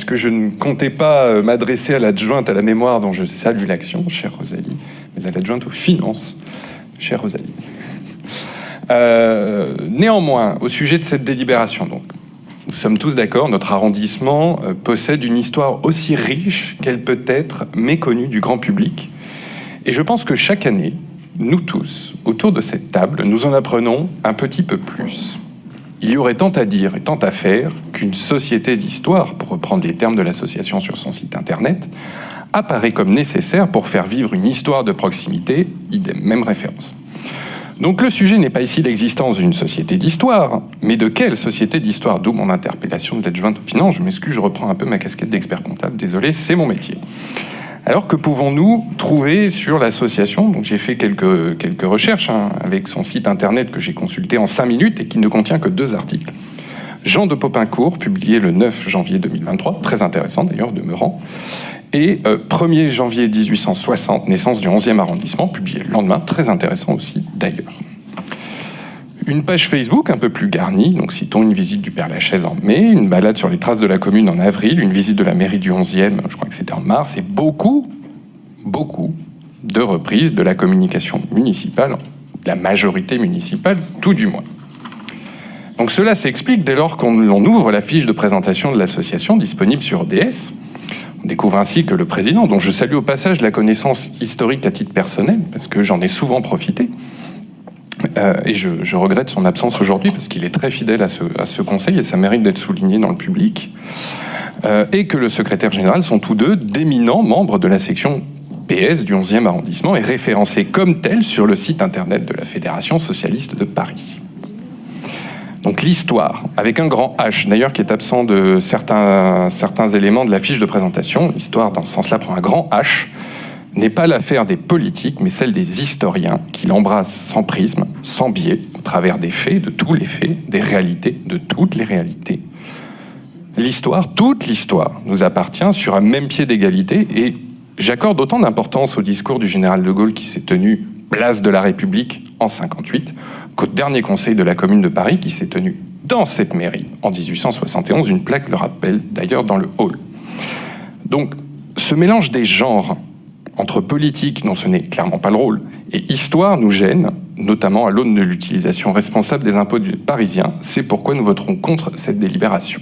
puisque je ne comptais pas m'adresser à l'adjointe à la mémoire dont je salue l'action, chère Rosalie, mais à l'adjointe aux finances, chère Rosalie. Néanmoins, au sujet de cette délibération, donc, nous sommes tous d'accord, notre arrondissement possède une histoire aussi riche qu'elle peut être méconnue du grand public. Et je pense que chaque année, nous tous, autour de cette table, nous en apprenons un petit peu plus. Il y aurait tant à dire et tant à faire qu'une société d'histoire, pour reprendre les termes de l'association sur son site internet, apparaît comme nécessaire pour faire vivre une histoire de proximité, idem, même référence. Donc le sujet n'est pas ici l'existence d'une société d'histoire, mais de quelle société d'histoire, d'où mon interpellation de l'adjointe aux finances. Je m'excuse, je reprends un peu ma casquette d'expert comptable, désolé, c'est mon métier. Alors que pouvons-nous trouver sur l'association? Donc j'ai fait quelques recherches avec son site internet que j'ai consulté en 5 minutes et qui ne contient que 2 articles. Jean de Popincourt, publié le 9 janvier 2023, très intéressant d'ailleurs, demeurant, et 1er janvier 1860, naissance du 11e arrondissement, publié le lendemain, très intéressant aussi d'ailleurs. Une page Facebook un peu plus garnie, donc citons une visite du Père-Lachaise en mai, une balade sur les traces de la commune en avril, une visite de la mairie du 11e, je crois que c'était en mars, et beaucoup de reprises de la communication municipale, de la majorité municipale, tout du moins. Donc cela s'explique dès lors qu'on ouvre la fiche de présentation de l'association disponible sur ODS. On découvre ainsi que le président, dont je salue au passage la connaissance historique à titre personnel, parce que j'en ai souvent profité, et je regrette son absence aujourd'hui parce qu'il est très fidèle à ce conseil et ça mérite d'être souligné dans le public. Et que le secrétaire général sont tous deux d'éminents membres de la section PS du 11e arrondissement et référencés comme tels sur le site internet de la Fédération socialiste de Paris. Donc l'histoire, avec un grand H, d'ailleurs qui est absent de certains éléments de la fiche de présentation, l'histoire dans ce sens-là prend un grand H, n'est pas l'affaire des politiques, mais celle des historiens qui l'embrassent sans prisme, sans biais, au travers des faits, de tous les faits, des réalités, de toutes les réalités. L'histoire, toute l'histoire, nous appartient sur un même pied d'égalité et j'accorde autant d'importance au discours du général de Gaulle qui s'est tenu place de la République en 1958 qu'au dernier conseil de la Commune de Paris qui s'est tenu dans cette mairie en 1871. Une plaque le rappelle d'ailleurs dans le hall. Donc, ce mélange des genres entre politique, dont ce n'est clairement pas le rôle, et histoire nous gêne, notamment à l'aune de l'utilisation responsable des impôts parisiens. C'est pourquoi nous voterons contre cette délibération.